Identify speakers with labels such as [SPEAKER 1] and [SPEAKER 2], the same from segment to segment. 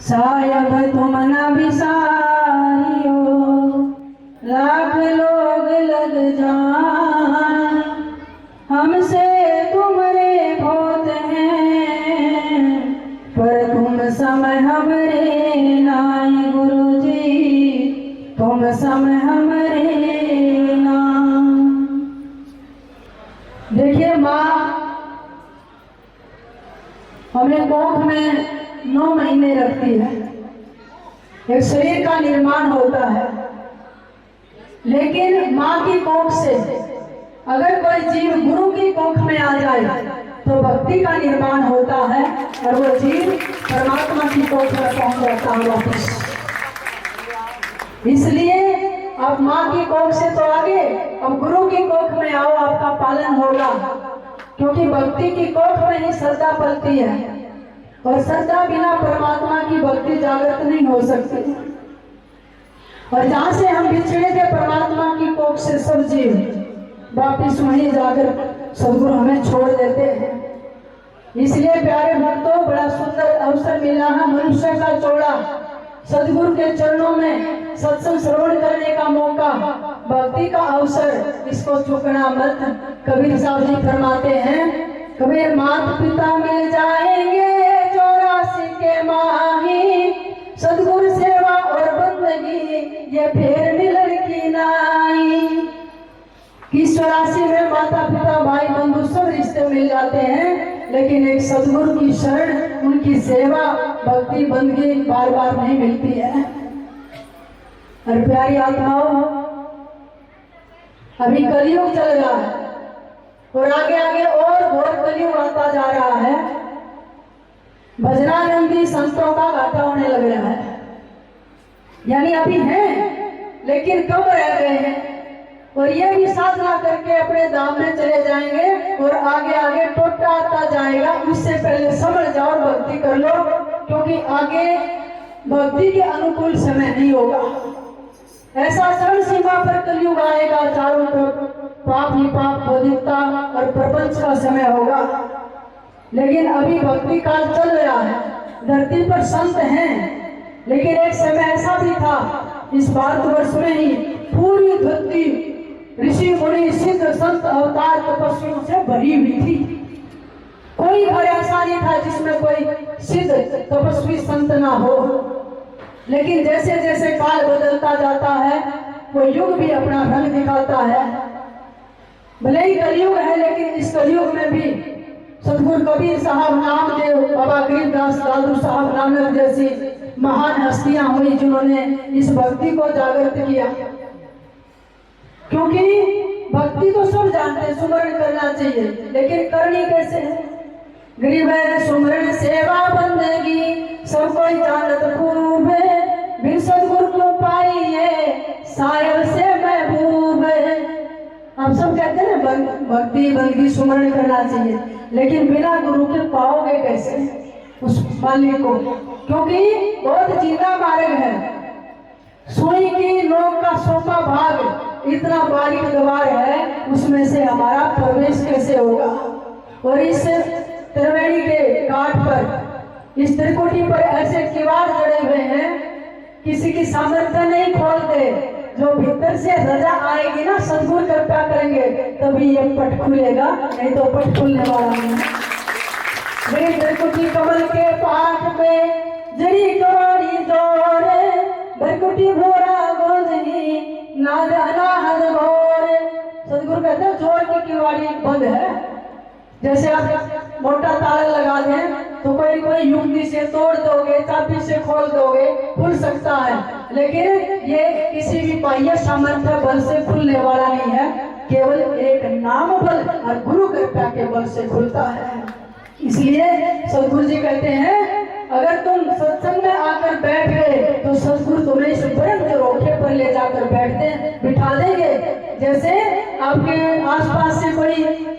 [SPEAKER 1] सायब तुम न बिसारियो, लाख लोग लग जाए, हमसे तुमरे बहुत हैं, पर तुम समय हमरे नाई गुरु जी, तुम समय हमरे नाम। देखिए माँ हमें कोख में 9 महीने रखती है, एक शरीर का निर्माण होता है, लेकिन माँ की कोख से अगर कोई जीव गुरु की कोख में आ जाए तो भक्ति का निर्माण होता है और वो जीव परमात्मा की कोख में पहुंच जाता है वापस। इसलिए आप माँ की कोख से तो आगे, अब गुरु की कोख में आओ, आपका पालन होगा, क्योंकि भक्ति की कोख में ही श्रद्धा पलती है और श्रद्धा बिना परमात्मा की भक्ति जागृत नहीं हो सकती। और जहाँ से हम बिछड़े थे परमात्मा की कोख से सब जीव वापिस वहीं जाकर सदगुरु हमें छोड़ देते हैं। इसलिए प्यारे भक्तों, बड़ा सुंदर अवसर मिला है, मनुष्य का जोड़ा सदगुरु के चरणों में सत्संग श्रवण करने का मौका, भक्ति का अवसर, इसको चूकना मत। कबीर साहब जी फरमाते हैं, कबीर माता पिता मिल जाएंगे 84 के माही, सदगुरु सेवा और बंदगी ये फिर मिलन की नाई। कि 84 में माता पिता भाई बंधु सब रिश्ते मिल जाते हैं, लेकिन एक सदगुरु की शरण, उनकी सेवा भक्ति बंदगी बार बार नहीं मिलती है। और प्यारी आत्माओं, अभी कलयुग चल रहा है और आगे आगे और घोर कलयुग आता जा रहा है। भजनानंदी संतों का घाटा होने लग रहा है, यानी अभी हैं लेकिन कम रह गए हैं, और ये भी साधना करके अपने धाम में चले जाएंगे और आगे आगे टोटा आता जाएगा। उससे पहले समझ जाओ और भक्ति कर लो, क्योंकि आगे भक्ति के अनुकूल समय नहीं होगा। ऐसा चरण सीमा पर कलयुग आएगा, चारों तरफ पाप ही पाप, बौद्धिकता और प्रपंच का समय होगा। लेकिन अभी भक्ति काल चल रहा है, धरती पर संत हैं, लेकिन एक समय ऐसा भी था, इस भारतवर्ष में ही पूरी धरती ऋषि मुनि सिद्ध संत अवतार तपस्वियों से भरी हुई थी। कोई घर ऐसा नहीं था जिसमें कोई सिद्ध तपस्वी संत ना हो। लेकिन जैसे जैसे काल बदलता जाता है, वो युग भी अपना रंग दिखाता है। भले ही कलयुग है, लेकिन इस कलयुग में भी सतगुरु कबीर साहब, नामदेव, बाबा गरीबदास, दादू साहब, नानक जैसी महान हस्तियां हुई जिन्होंने इस भक्ति को जागृत किया। क्योंकि भक्ति तो सब जानते हैं, सुमरण करना चाहिए, लेकिन करनी कैसे है। गरीब है सुमरण सेवा बंदगी, सब कोई जानत खूब है, बिन सदगुरु को पाइए सायब से महबूब है। आप सब कहते हैं ना भक्ति बंदगी सुमरण करना चाहिए, लेकिन बिना गुरु के पाओगे कैसे उस मालिक को, क्योंकि बहुत जीना मार्ग है। सुई की नोक का सोपा भाग, इतना बारीक द्वार है, उसमें से हमारा प्रवेश कैसे होगा। और इस त्रिवेणी के घाट पर, इस त्रिकुटी पर ऐसे किवाड़ जड़े हुए हैं, किसी की सामर्थ्य नहीं खोलते। जो भीतर से रजा आएगी ना, सदगुरु कृपा करेंगे तभी ये पट खुलेगा, नहीं तो पट खुलने वाला नहीं। मेरी त्रिकुटी कमल के पाठ में जड़ी कवाड़ी जोरे, त्रिकुटी भोरा गोंजनी नाद अनाहद भोरे। सदगुरु कहते हैं जोर की किवाड़ी बंद है। जैसे आप मोटा ताला लगा दें तो कोई युक्ति से तोड़ दोगे, चाबी से खोल दोगे, खुल सकता है, लेकिन ये किसी भी बाह्य सामर्थ्य बल से खुलने वाला नहीं है। केवल एक नाम बल और गुरु कृपा के बल से खुलता है। इसलिए सदगुरु जी कहते हैं, अगर तुम सत्संग में आकर बैठ गए तो सदगुरु तुम्हें इस ब्रह्म रोके पर ले जाकर बिठा देंगे। जैसे आपके आसपास से कोई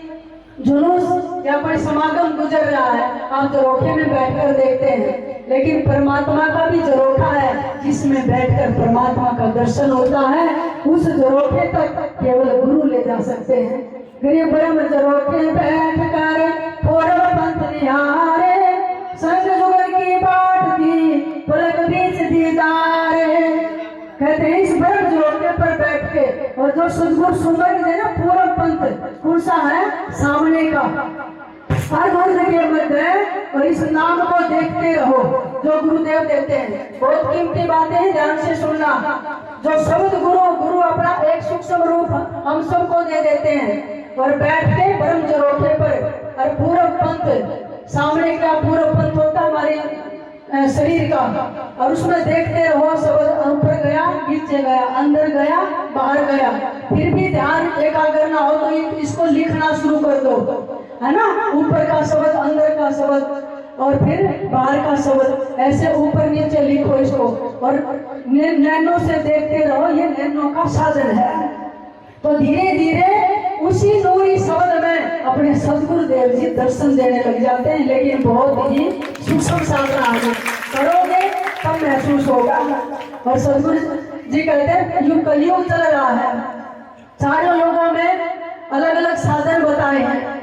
[SPEAKER 1] जुलूस या कोई समागम गुजर रहा है, आप जरोखे में बैठकर देखते हैं, लेकिन परमात्मा का भी जरोखा है जिसमें बैठकर परमात्मा का दर्शन होता है। उस जरोखे तक केवल गुरु ले जा सकते हैं। गरीब ब्रह्म जरोखे बैठ कर पूर्व पंथ निहारे, संग जुगर की बाट दी कहते हैं इस ब्रह्म ज्योति पर बैठ के, और जो सदगुरु सुमरन है ना पूरब पंथ कौन सा है, सामने का हर वर्ग के मध्य, और इस नाम को देखते रहो जो गुरुदेव देते हैं। बहुत कीमती बातें हैं, ध्यान से सुनना। जो शब्द गुरु अपना एक सूक्ष्म रूप हम सबको दे देते हैं, और बैठ के ब्रह्म ज्योति पर, और पूरब पंथ सामने का पूरब पंथ होता हमारे शरीर का, और उसमें देखते रहो शब्द ऊपर गया, नीचे गया, अंदर गया, बाहर गया। फिर भी ध्यान एकाग्र ना हो तो इसको लिखना शुरू कर दो, है ना। ऊपर का शब्द, अंदर का शब्द, और फिर बाहर का शब्द, ऐसे ऊपर नीचे लिखो इसको, और नैनों से देखते रहो। ये नैनों का साधन है। तो धीरे धीरे उसी नूरी शब्द में अपने सदगुरुदेव जी दर्शन देने लग जाते हैं। लेकिन बहुत ही सूक्ष्म साधना करोगे तब महसूस होगा। और सदगुरु जी कहते हैं युग कलयुग चल रहा है, चारों लोगों में अलग अलग साधन बताए हैं।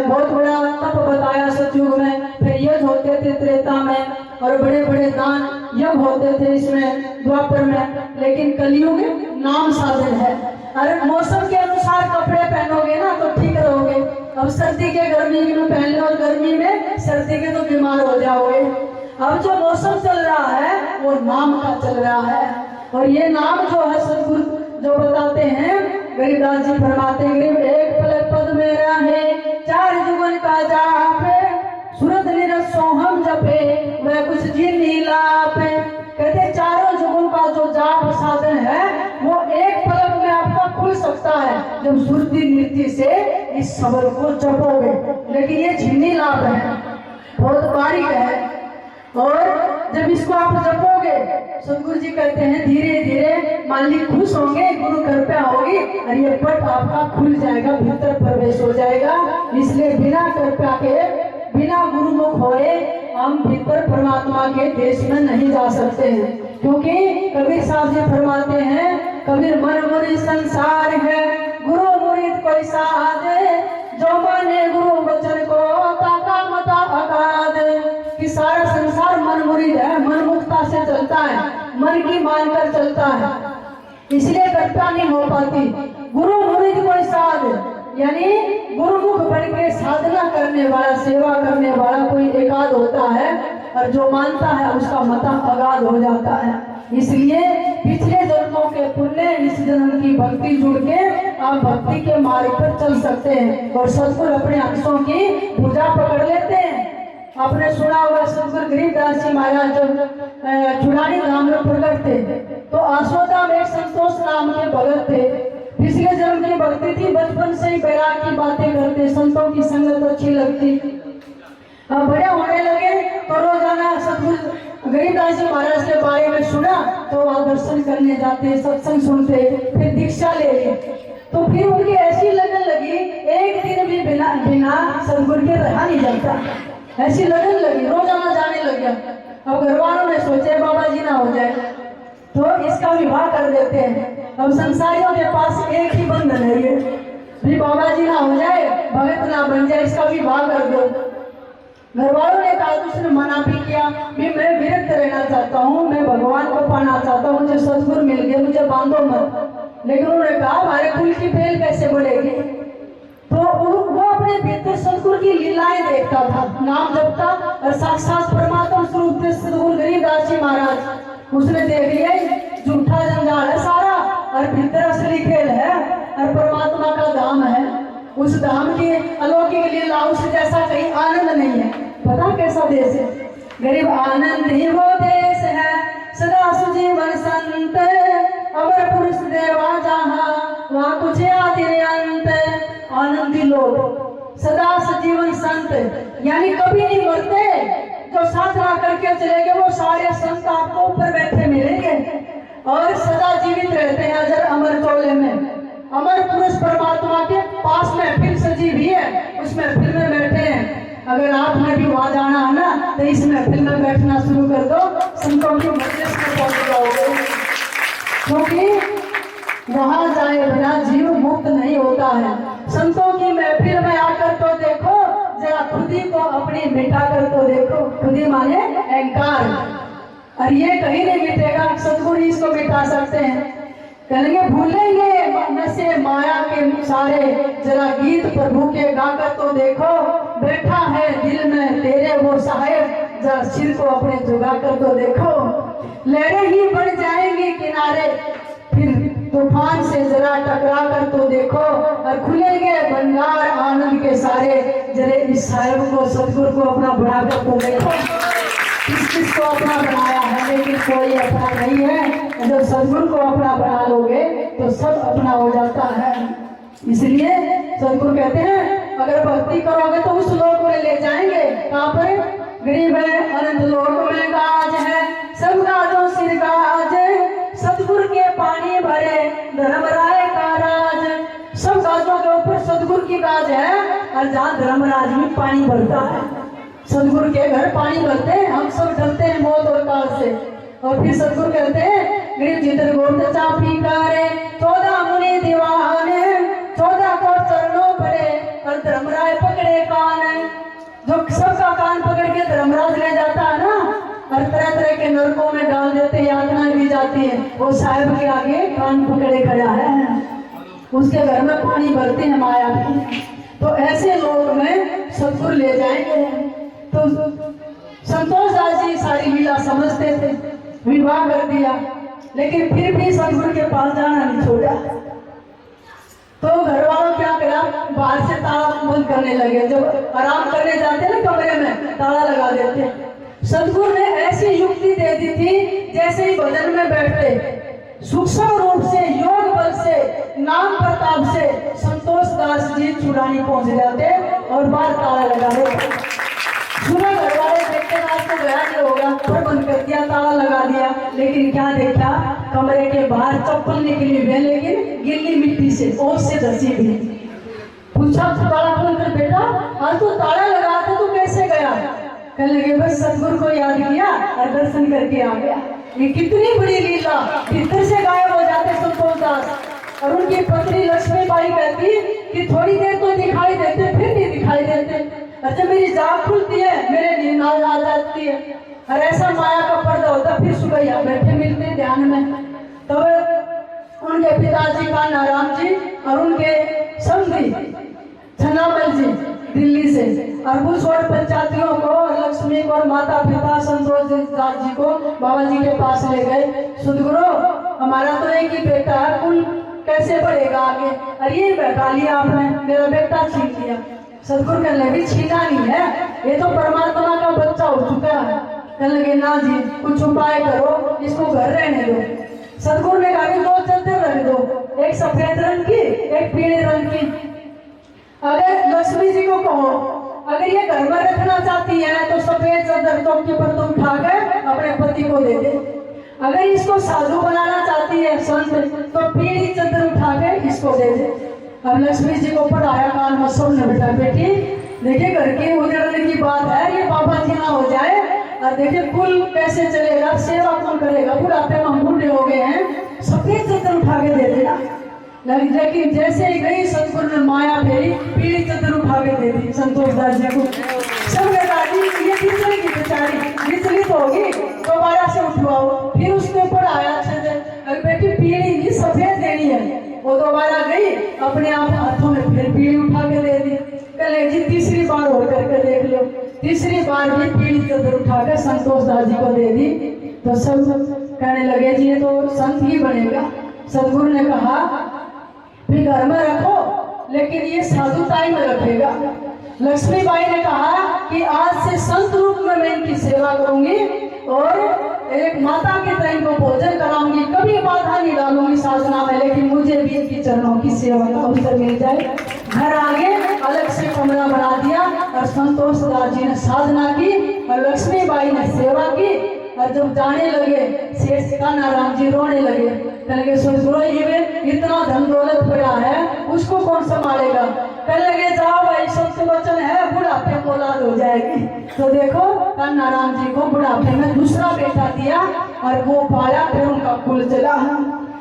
[SPEAKER 1] बहुत बड़ा तप बताया सतयुग में, फिर यज्ञ होते थे त्रेता में, और बड़े बड़े दान यज्ञ होते थे इसमें द्वापर में। लेकिन कलयुग नाम साधन है। अरे मौसम के अनुसार कपड़े पहनोगे ना तो ठीक रहोगे। अब सर्दी के गर्मी में पहन लो, और गर्मी में सर्दी के तो बीमार हो जाओगे। अब जो मौसम चल रहा है वो नाम का चल रहा है, और ये नाम जो है सदगुरु जो बताते हैं, गरीबदास जी फरमाते हैं, गरीब एक पलक पद मेरा है, चार जुगन का जाप, सूरत निरत सोहम जपे, मैं कुछ जिन नीलापे। कहते चारों जुगों का जो जाप साधन है वो एक पलक में आपका खुल सकता है जब सुरती नीति से इस शब्द को जपोगे। लेकिन ये झिन्नी लाभ है, बहुत बारीक है, और जब इसको आप जपोगे सदगुरु जी कहते हैं धीरे धीरे मालिक खुश होंगे, गुरु कृपा होगी, और ये पट आपका खुल जाएगा, भीतर प्रवेश हो जाएगा। इसलिए बिना कृपा के, बिना गुरुमुख होए हम भीतर परमात्मा के देश में नहीं जा सकते हैं। क्योंकि कबीर साहब जी फरमाते हैं, कबीर मन मुरी संसार है, गुरु मुरीद कोई साधे, जो माने गुरु वचन को ताका मता अगाध। कि सारा संसार मन मुरीद है, मन मुक्ता से चलता है, मन की मानकर चलता है, इसलिए कृपा नहीं हो पाती। गुरु मुरीद कोई साध, यानी गुरुमुख बन के साधना करने वाला, सेवा करने वाला कोई एकाध होता है, और जो मानता है उसका मता अगाध हो जाता है। इसलिए पिछले जन्मों के पुण्य, इस जन्म की भक्ति जुड़ के आप भक्ति के मार्ग पर चल सकते हैं, और सदगुरु अपने अंशों की भुजा पकड़ लेते हैं। आपने सुना होगा सदगुरु गरीबदास जी महाराज जब चुड़ानी धाम में प्रकट थे तो आसोदा में संतोष नाम के भगत थे। पिछले जन्म की भक्ति थी, बचपन से ही बैराग की बातें करते, संतों की संगत अच्छी लगती। अब बड़े होने लगे तो रोजाना सदगुरु गरीबदास जी महाराज के बारे में सुना तो वहाँ दर्शन करने जाते, सत्संग सुनते, फिर दीक्षा ले ली। तो फिर उनकी ऐसी लगन लगी, एक दिन भी बिना सदगुरु के रहा नहीं जाता, ऐसी लगन लगी, रोजाना जाने लग गया। अब घर वालों ने सोचे बाबा जी ना हो जाए तो इसका विवाह कर देते हैं। अब संसारियों के पास एक ही बंधन है, ये भी बाबा जी ना हो जाए, भगत ना बन जाए, इसका विवाह कर दो। घर वालों ने कहा, तो उसने मना भी किया, मैं विरक्त रहना चाहता हूँ, मैं भगवान को पाना चाहता हूँ, मुझे सदगुरु मिल गया, मुझे बांधो मत। लेकिन उन्होंने कहा हमारे कुल की बेल कैसे बढ़ेगी। तो वो अपने भीतर सदगुरु की लीलाएं देखता था, नाम जपता, और साक्षात परमात्मा स्वरूप थे सदगुरु गरीबदास जी महाराज। उसने देख लिया झूठा जंजाल है सारा, और भीतर असली खेल है, और परमात्मा का धाम है। उस धाम की अलौकिक लीला, उस जैसा कहीं आनंद नहीं है। पता कैसा देश है, गरीब आनंद ही वो देश है, सदा सुजीवन संत, अमर पुरुष देवा जहाँ, वहाँ कुछ आदि अंत। आनंदी लोग, सदा सजीवन संत, यानी कभी नहीं मरते। जो साधना करके चले गए वो सारे संत आपको ऊपर बैठे मिलेंगे, और सदा जीवित रहते हैं अजर अमर चोले में। अमर पुरुष परमात्मा के पास में फिर सजी भी है, उसमें फिर में बैठे हैं। अगर आपने भी वहां जाना है ना तो इसमें फिर में बैठना शुरू कर दो, संतों की मजलिस में पहुंच जाओगे। क्योंकि वहां जाए बिना जीव मुक्त नहीं होता है। संतों की महफिल में आकर तो देखो, जरा खुदी को अपनी मिटा कर तो देखो। खुदी माने अहंकार, और ये कहीं नहीं मिटेगा, सदगुरु इसको मिटा सकते हैं। कहेंगे भूलेंगे नशे माया के सारे, जरा गीत प्रभु के गाकर तो देखो, बैठा है दिल में तेरे वो साहेब, जरा सिर को अपने झुकाकर तो देखो। लहरें ही बढ़ जाएंगी किनारे, फिर तूफान से जरा टकरा कर तो देखो, और खुलेंगे भंडार आनंद के सारे, जरा इस साहेब को सदगुरु को अपना बढ़ाकर तो देखो। किस को अपना बनाया है, लेकिन कोई अपना नहीं है। जब सदगुरु को अपना बना लोगे तो सब अपना हो जाता है। इसलिए सदगुरु कहते हैं अगर भक्ति करोगे तो उस लोक में ले जाएंगे। कहाँ पर? गरीब है अनंत लोक में गाज है, सब गाजों सिर गाज, सदगुरु के पानी भरे धर्मराय का राज। सब गाजों के ऊपर सदगुरु की गाज है, और जहाँ धर्मराज में पानी भरता है, सदगुरु के घर पानी भरते हैं, हम सब डरते हैं मौत और काल से। और फिर सदगुरु कहते हैं गरीब जिधर गोद चापी करे, 14 मुनि दीवाने, 14 को चरणों पड़े, और धर्मराय पकड़े कान। जो सबका कान पकड़ के धर्मराज ले जाता है ना, और तरह तरह के नरकों में डाल देते, यातना भी जाती है, वो साहिब के आगे कान पकड़े खड़ा है, उसके घर में पानी भरते हैं माया की। तो ऐसे लोग में सदगुरु ले जाएंगे। तो संतोष दास जी सारी लीला समझते थे, विवाह कर दिया, लेकिन फिर भी सदगुरु के पास जाना नहीं छोड़ा। तो घर वालों क्या करा, बाहर से ताला बंद करने लगे। जब आराम करने जाते ना कमरे में, ताला लगा देते। सदगुरु ने ऐसी युक्ति दे दी थी, जैसे ही भजन में बैठते, सूक्ष्म रूप से योग बल से नाम प्रताप से संतोष दास जी चुरानी पहुंच जाते और बाहर ताला लगा देते। सुबह घर वाले देखते आज तो गया नहीं होगा, पर बंद कर दिया, ताला लगा दिया। लेकिन क्या देखा, कमरे के बाहर चप्पल निकली हुई, लेकिन गिल्ली मिट्टी से, ओस से धसी हुई। पूछा ताला खोल कर, बेटा आज तो ताला लगा था, तू कैसे गया? कहने लगे बस सदगुरु को याद किया और दर्शन करके आ गया। ये कितनी बड़ी लीला, भीतर से गायब हो जाते संतोष दास। और उनकी पत्नी लक्ष्मीबाई कहती कि थोड़ी देर तो दिखाई देते, फिर नहीं दिखाई देते। अच्छा मेरी जाग खुलती है, मेरे नींद आ जाती है, और ऐसा माया का पर्दा होता। फिर सुबह यहाँ बैठे मिलते ध्यान में। तो उनके पिताजी का नारायण जी और उनके समधी छनामल जी दिल्ली से, और कुछ और पंचायतियों को, लक्ष्मी को और माता पिता संतोष दास जी को बाबा जी के पास ले गए। सदगुरु हमारा तो एक ही बेटा है, कुल कैसे बढ़ेगा आगे? अरे ये बैठा लिया आपने, मेरा बेटा छीन लिया। सदगुरु कहने लगे छीना नहीं है, ये तो परमात्मा का बच्चा हो चुका है। कहने लगे ना जी कुछ उपाय करो, इसको घर रहने दो। सदगुरु ने कहा 2 चादर रख दो, एक सफेद रंग की, एक पीले रंग की। अगर लक्ष्मी जी को कहो अगर ये घर में रखना चाहती है तो सफेद चादर चौकी पर तुम उठा कर अपने पति को दे दे। अगर इसको साधु बनाना चाहती है संत, तो पीली चादर उठा कर इसको दे दे। अब लक्ष्मी जी को पढ़ाया कान में सबने, बेटा बेटी देखिए घर की उजड़ने की बात है, ये बाबा जी ना हो जाए, और देखिए कुल कैसे चलेगा, सेवा कौन करेगा, बुढ़ापे में हम बूढ़े हो गए हैं, सफेद चादर उठा के दे देना। लेकिन जैसे ही गई सदगुरु ने माया फेरी, पीली चादर उठा के दे दी संतोष दास जी को। सब दादी ये बिचली की बेचारी विचलित होगी, दोबारा से उठवाओ। फिर उसके ऊपर आया चादर, बेटी पीली नहीं सफेद देनी है। वो दोबारा गई, अपने आप हाथों में फिर पीली उठा के दे दी। कल जी तीसरी बार हो करके देख लो, तीसरी बार भी पीली चादर उठा कर संतोष दास जी को दे दी। तो सब कहने लगे जी ये तो संत ही बनेगा। सदगुरु ने कहा फिर घर में रखो, लेकिन ये साधुताई में रखेगा। लक्ष्मीबाई ने कहा कि आज से संत रूप में मैं इनकी सेवा करूंगी, और एक माता के तरह इनको भोजन कराऊंगी, कभी बाधा नहीं डालूंगी साधना में, लेकिन मुझे भी इनकी चरणों की सेवा का अवसर मिल जाए। घर आगे अलग से कमरा बना दिया, और संतोष दास जी ने साधना की और लक्ष्मीबाई ने सेवा की। और जब जाने लगे शेष का नारायण जी रोने लगे, कहने लगे सदगुरु ये इतना धन दौलत पड़ा है, उसको कौन संभालेगा? कहने लगे जाओ भाई, सत्य वचन है, बुढ़ापे में औलाद हो जाएगी। तो देखो नारायण जी को बुढ़ापे में दूसरा बेटा दिया, और वो पाया, फिर उनका कुल चला।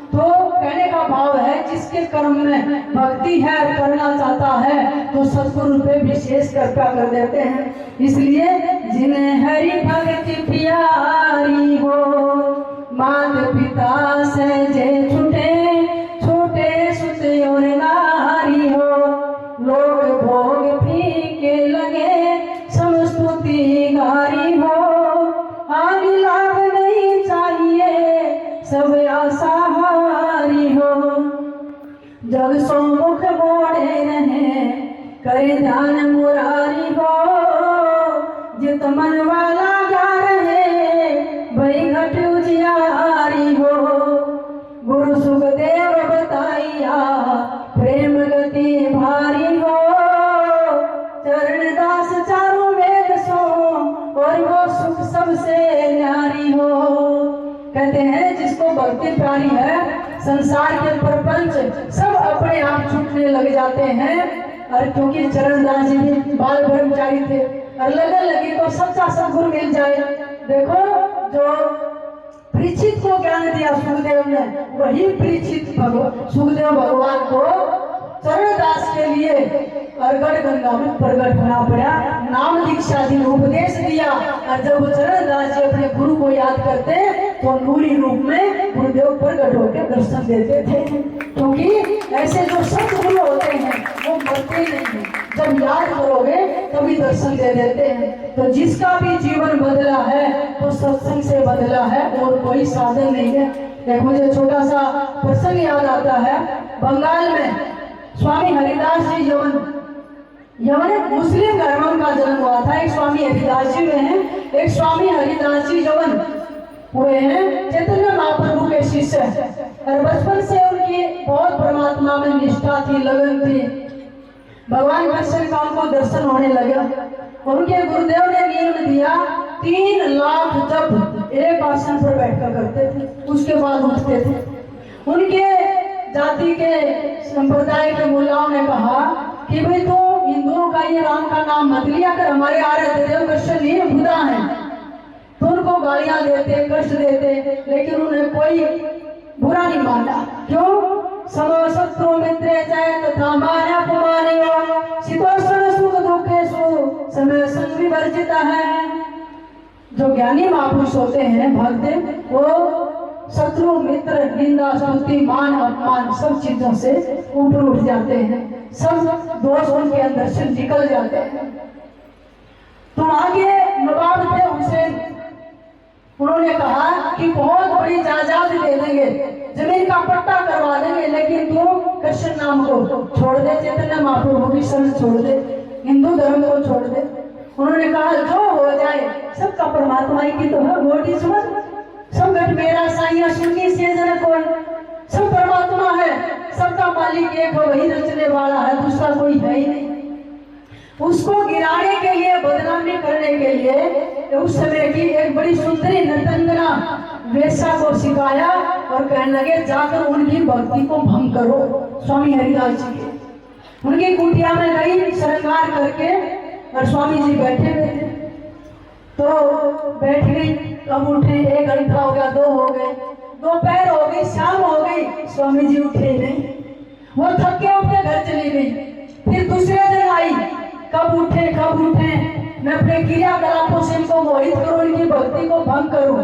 [SPEAKER 1] तो कहने का भाव है जिसके कर्म में भक्ति है, करना चाहता है, तो सदगुरु पे विशेष कृपा कर देते हैं। इसलिए जिन्हें हरि भक्ति प्यारी हो सब आसाहारी हो। जग सम्मुख मोड़े रहे करे ध्यान मुरारी हो। जित मन वाला जा रहे भई घट उजियारी हो। गुरु सुखदेव बताइया प्रेम गति भारी हो। चरण दास चारों वेद सो और वो सुख सबसे न्यारी हो। कहते हैं जिसको भक्ति प्यारी है संसार के प्रपंच सब अपने आप छूटने लग जाते हैं। और क्योंकि चरणदास जी भी बाल ब्रह्मचारी थे और लगन लगी तो सच्चा सद्गुरु मिल जाए। देखो जो परीक्षित को ज्ञान दिया सुखदेव ने वही परीक्षित सुखदेव भगवान को चरणदास के लिए अरगड़ गंगा में प्रकट होना पड़ा। नाम दीक्षा दी उपदेश दिया और जब वो चरणदास जी अपने गुरु को याद करते तो नूरी रूप में गुरुदेव प्रकट होकर दर्शन देते थे। क्योंकि ऐसे जो सतगुरु होते हैं वो मरते नहीं है, जब याद करोगे तभी दर्शन दे देते हैं। तो जिसका भी जीवन बदला है तो सत्संग से बदला है और कोई साधन नहीं है। एक मुझे छोटा सा प्रसंग याद आता है। बंगाल में स्वामी हरिदास जी यवन मुस्लिम घर में उनका जन्म हुआ था। एक स्वामी हरिदास जी हुए हैं, एक स्वामी हरिदास जी यवन हुए हैं चैतन्य महाप्रभु के शिष्य। और बचपन से उनकी बहुत परमात्मा में निष्ठा थी, लगन थी। भगवान कृष्ण का उनको दर्शन होने लगा। उनके गुरुदेव ने नियम दिया 3 लाख जप एक आसन पर बैठकर करते थे, उसके बाद उठते थे। उनके जाति के संप्रदाय के मुल्लाओं ने कहा कि भाई तो हिंदुओं का ये राम का नाम मत लिया कर, हमारे आराध्य देव कृष्ण नहीं बुधा है। तो उनको गालियां देते, कष्ट देते, लेकिन उन्हें कोई बुरा नहीं माना। क्यों? समो शत्रु मित्रे जय तथा मान्य अपमानयो शीतोष्ण सुख दुखेषु समय संग विवर्जित है। जो ज्ञानी महापुरुष होते हैं भक्त, वो शत्रु मित्र निंदा स्तुति मान अपमान सब चीजों से ऊपर उठ जाते हैं, सब दोष उनके अंदर से निकल जाते हैं। तो आगे नवाब थे हुसैन, उन्होंने कहा कि बहुत बड़ी जायदाद दे देंगे, जमीन का पट्टा करवा देंगे, लेकिन तू कृष्ण नाम को छोड़ दे, चैतन्य महाप्रभु की शरण छोड़ दे, हिंदू धर्म को छोड़ दे। उन्होंने कहा जो हो जाए सबका परमात्मा की तो है गोटी सुन, सब घट मेरा साइया सुनी से जन कोई, सब परमात्मा है, सबका मालिक एक हो, वही रचने वाला है, दूसरा कोई है ही नहीं। उसको गिराने के लिए, बदनामी करने के लिए उस समय की एक बड़ी सुंदरी नर्तंगना वेश्या को सिखाया और कहने लगे जाकर उनकी भक्ति को भंग करो। स्वामी हरिदास जी के उनकी कुटिया में गई श्रृंगार करके और स्वामी जी बैठे हुए थे। तो बैठ गई, कब उठे, 1 घंटा हो गया, 2 हो गए, दोपहर हो गई, शाम हो गई, स्वामी जी उठे नहीं। वो थक के उठ के घर चली गई। फिर दूसरे दिन आई, कब उठे, मैं अपने क्रियाकलापों से इनको मोहित करूं, इनकी भक्ति को भंग करूं,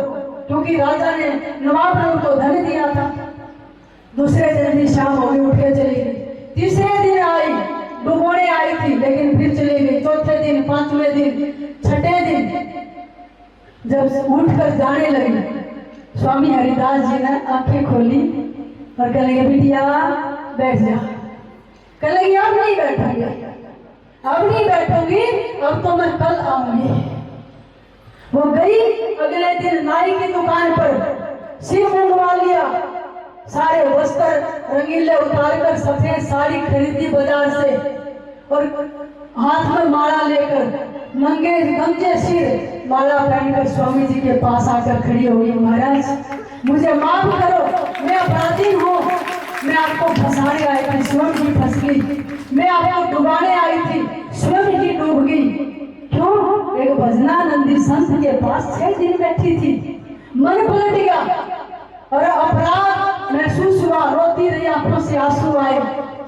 [SPEAKER 1] क्योंकि राजा ने नवाब ने उनको धन दिया था। दूसरे दिन भी शाम हो गई, उठ के चली गई। तीसरे दिन आई, डुबोने आई थी, लेकिन फिर चली गई। चौथे दिन, 5वें दिन, 6ठे दिन जब उठकर जाने लगी, स्वामी हरिदास जी ने आंखें खोली और कह लगे बिटिया बैठ जा। कह लगी अब नहीं बैठूंगी, अब नहीं बैठूंगी, अब तो मैं कल आऊंगी। वो गई, अगले दिन नाई की दुकान पर सिर मुंडवा लिया, सारे वस्त्र रंगीले उतारकर सफेद साड़ी खरीदी बाजार से और हाथ में माला लेकर नंगे गंजे सिर माला पहनकर स्वामी जी के पास आकर खड़ी हो गई। महाराज मुझे माफ करो, मैं अपराधी हूँ, मैं आपको फंसाने आई थी, स्वयं ही फंस गई, मैं आपको डुबाने आई थी, स्वयं ही डूब गई। क्यों? एक भजनानंदी संत के पास 6 दिन बैठी थी, मन पलट गया और अपराध महसूस हुआ, रोती रही, आंखों से आंसू आए,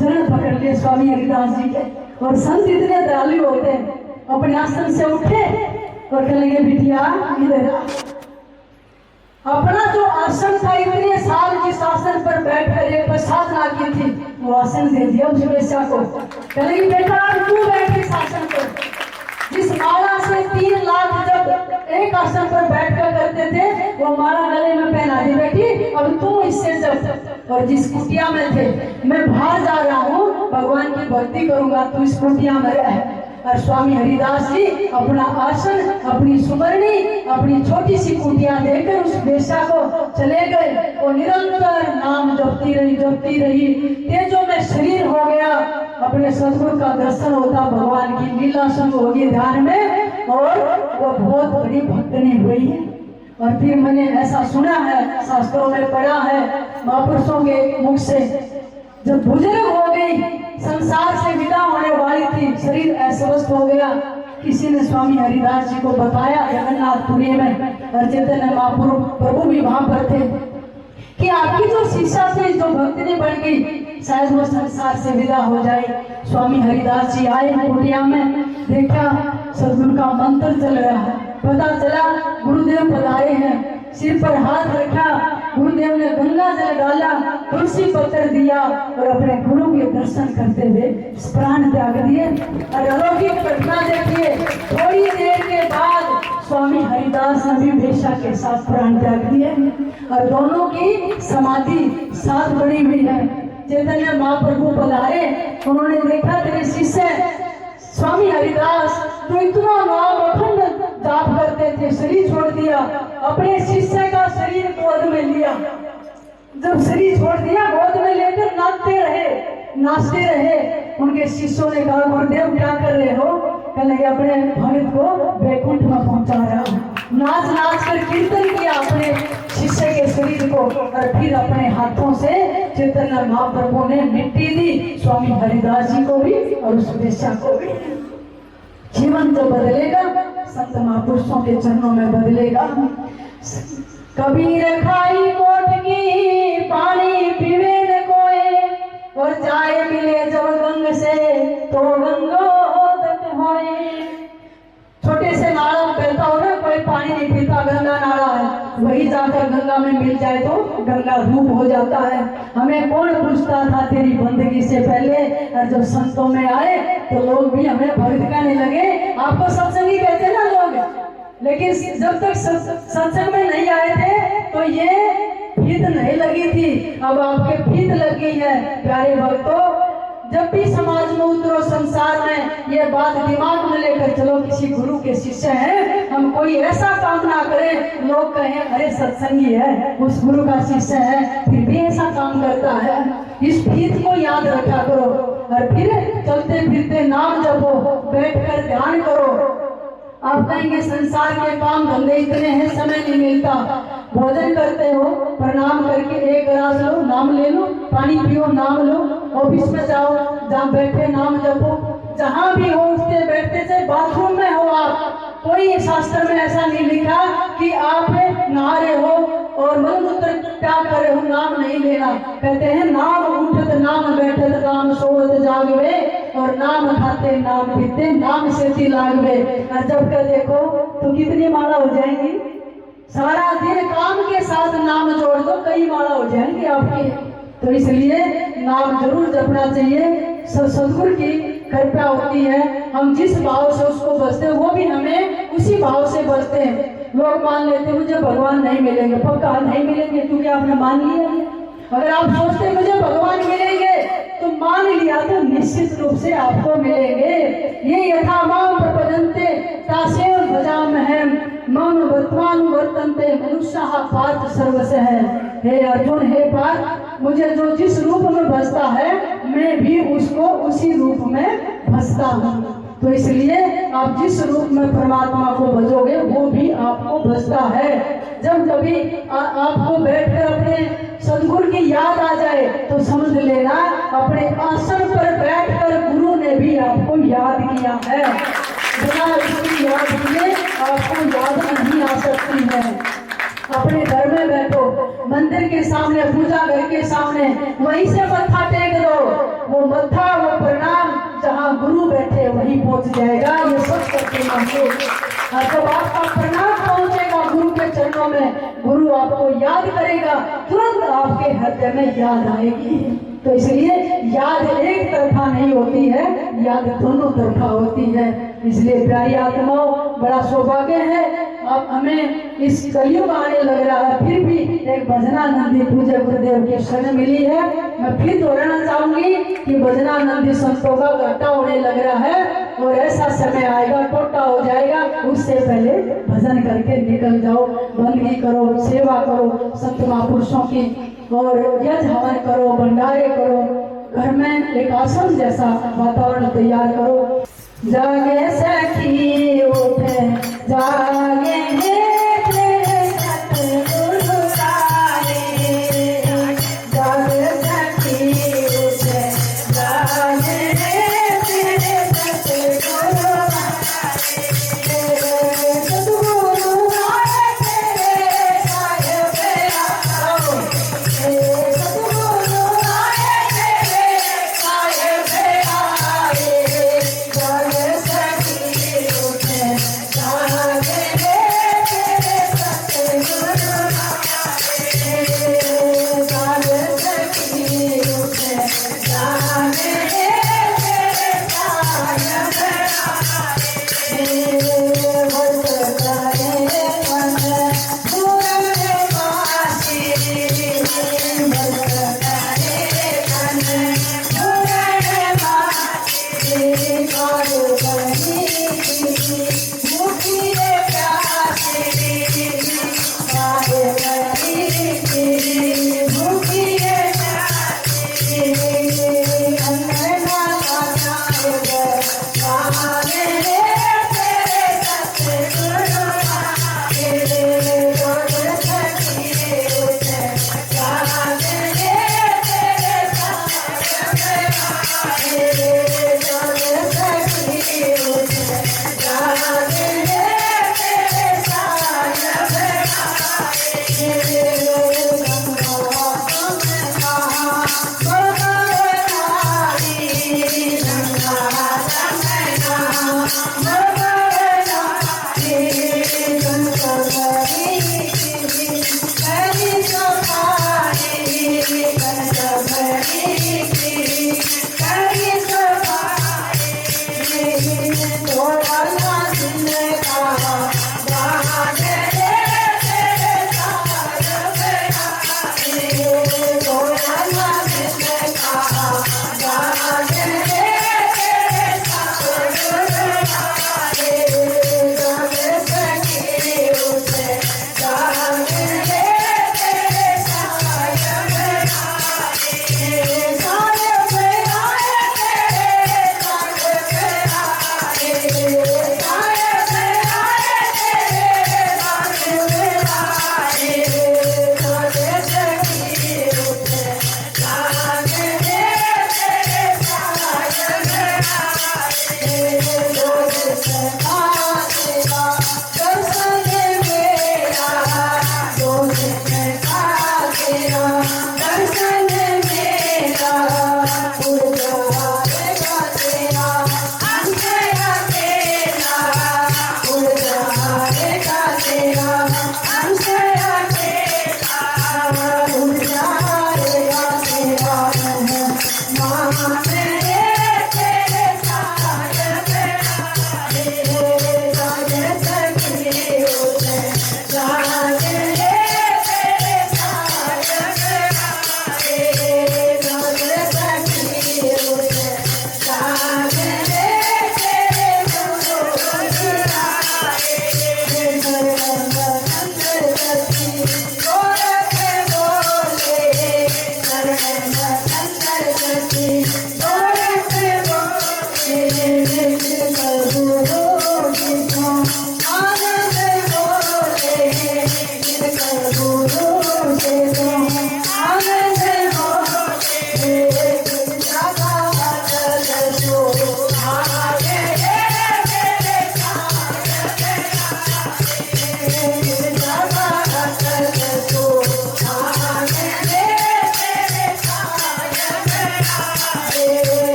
[SPEAKER 1] चरण पकड़ लिए स्वामी हरिदास जी के। और संत इतने दयालु होते हैं, अपने आसन से उठे और कहने लगे बिटिया इधर आ। अपना जो आसन था, इतने साल जिस आसन पर बैठकर एक साधना की थी, वो आसन दे दिया उस वेश्या को। कहने लगी बेटा तू बैठ इस आसन पर, जिस माला से 3 लाख जब एक आसन पर बैठकर करते थे, वो माला गले में पहना दी बेटी, अब सब और जिस कुटिया में थे, मैं बाहर जा रहा हूँ, भगवान की भक्ति करूंगा, तू इस कुटिया में रह। और स्वामी हरिदास जी अपना आसन, अपनी सुमरनी, अपनी छोटी सी कुटिया देकर उस वेश्या को चले गए। वो निरंतर नाम जपती रही। तेजों में शरीर हो गया, अपने सदगुरु का दर्शन होता, भगवान की लीला संग होगी ध्यान में, और वो बहुत बड़ी भक्तनी हुई है। और फिर मैंने ऐसा सुना है, शास्त्रों में पढ़ा है, महापुरुषों के मुख से, जब बुजुर्ग हो गई, संसार से विदा होने वाली थी, शरीर अस्वस्थ हो गया, किसी ने स्वामी हरिदास जी को बताया जगन्नाथपुरी में, और चैतन्य महाप्रभु भी वहां पर थे, कि आपकी जो शिष्या थी, जो भक्तनी बन गई, शायद वो संसार से विदा हो जाए। स्वामी हरिदास जी आए कुटिया में, देखा सदगुरु का मंत्र चल रहा है, पता चला गुरुदेव पधारे हैं। सिर पर हाथ रखा, गुरुदेव ने गंगा जल डाला, तुलसी पत्र दिया, और अपने गुरु के दर्शन करते हुए प्राण त्याग दिए। और अलौकिक घटना देखिए, थोड़ी देर के बाद स्वामी हरिदास ने भी वेश्या के साथ प्राण त्याग दिए, और दोनों की समाधि साथ बनी हुई है। चैतन्य महाप्रभु पधारे, उन्होंने देखा तेरे शिष्य स्वामी हरिदास जो इतना नाम अखंड जाप करते थे, शरीर छोड़ दिया, अपने शिष्य का शरीर गोद में लिया। जब शरीर छोड़ दिया, गोद में लेकर नाचते रहे। उनके शिष्यों ने कहा, गुरुदेव क्या कर रहे हो? कहने लगे, अपने भक्त को वैकुंठ में पहुंचा रहा हूँ। नाच कर कीर्तन किया अपने शिष्य के शरीर को, और फिर अपने हाथों से चैतन्य महाप्रभु ने मिट्टी दी, स्वामी हरिदास जी को भी और उस वेश्या को भी। जीवन जो बदलेगा, संत महापुरुषों के चरणों में बदलेगा। कबीर खाई कोट की पानी पीवे न कोई, और जाए मिले जब गंग से तो गंगोदक होए। छोटे से नाला बहता हो ना, कोई पानी नहीं पीता, गंगा नाला है, वही जाकर गंगा में मिल जाए तो गंगा रूप हो जाता है। हमें कौन पूछता था तेरी बंदगी से पहले, और जब संतों में आए तो लोग भी हमें भक्त कहने लगे। आपको सत्संगी कहते ना लोग, लेकिन जब तक सत्संग में नहीं आए थे तो ये फीत नहीं लगी थी, अब आपके फीत लगी है। प्यारे भक्तों, जब भी समाज में उतरो, संसार में, ये बात दिमाग में लेकर चलो, किसी गुरु के शिष्य हैं, हम कोई ऐसा काम ना करें लोग कहें अरे सत्संगी है, उस गुरु का शिष्य है, फिर भी ऐसा काम करता है। इस फीत को याद रखा करो, और फिर चलते फिरते नाम जपो, बैठकर ध्यान करो। आप कहेंगे संसार के काम धंधे इतने हैं, समय नहीं मिलता। भोजन करते हो, प्रणाम करके एक गिलास लो, नाम ले लो, पानी पियो, नाम लो, ऑफिस में जाओ, जहाँ बैठे नाम जपो, जहाँ भी हो उठते बैठते, चाहे बाथरूम में हो आप, कोई शास्त्र में ऐसा नहीं लिखा कि आप नहा रहे हो और मलमूत्र त्याग कर रहे हो, नाम नहीं लेना। कहते हैं नाम उठत नाम बैठत नाम सोवत जागवे, और नाम खाते नाम पीते नाम से लागवे। और जब कर देखो तो कितनी माला हो जाएंगी, सारा दिन काम के साथ नाम जोड़ दो, कई माला हो जाएंगे आपके। तो इसलिए नाम जरूर जपना चाहिए। सदगुरु की कृपा होती है, हम जिस भाव से उसको बसते हैं वो भी हमें उसी भाव से बसते हैं। लोग मान लेते हैं मुझे भगवान नहीं मिलेंगे, पक्का नहीं मिलेंगे, क्योंकि आपने मान लिया। अगर आप सोचते मुझे भगवान मिलेंगे तो मान लिया, तो निश्चित रूप से आपको मिलेंगे। ये यथा माम प्रपदन्ते तासेव भजामहम मम वर्तमान वर्तन्ते मनुष्यः पार्थ सर्वशः। हे अर्जुन, हे पार्थ, मुझे जो जिस रूप में भजता है मैं भी उसको उसी रूप में भजता हूँ। तो इसलिए आप जिस रूप में परमात्मा को भजोगे वो भी आपको भजता है। जब कभी आपको बैठकर अपने सदगुरु की याद आ जाए तो समझ लेना अपने आसन पर बैठकर गुरु ने भी आपको याद किया है। बिना उसकी याद किए आपको याद नहीं आ सकती है। अपने घर में बैठो, मंदिर के सामने, पूजा घर के सामने, वहीं से मत्था टेक दो। वो मत्था, वो प्रणाम जहाँ गुरु बैठे वहीं पहुंच जाएगा। ये सब करके मानो, और जब आपका प्रणाम पहुंचेगा गुरु के चरणों में, गुरु आपको याद करेगा, तुरंत आपके हृदय में याद आएगी। तो इसलिए याद एक तरफा नहीं होती है, याद दोनों तरफा होती है। इसलिए प्यारी आत्माओं, बड़ा सौभाग्य है अब हमें इस कलयुग आने लग रहा है, फिर भी एक भजनानंदी पूज्य गुरुदेव की शरण मिली है। मैं फिर दोहराना चाहूंगी कि भजनानंदी संतों का घाटा होने लग रहा है और ऐसा समय आएगा टोटा हो जाएगा, उससे पहले भजन करके निकल जाओ, बंदगी करो, सेवा करो संत महापुरुषों की, और यज्ञ हवन करो, भंडारे करो, घर में एक आश्रम जैसा वातावरण तैयार करो। जागे सखी उठे जागे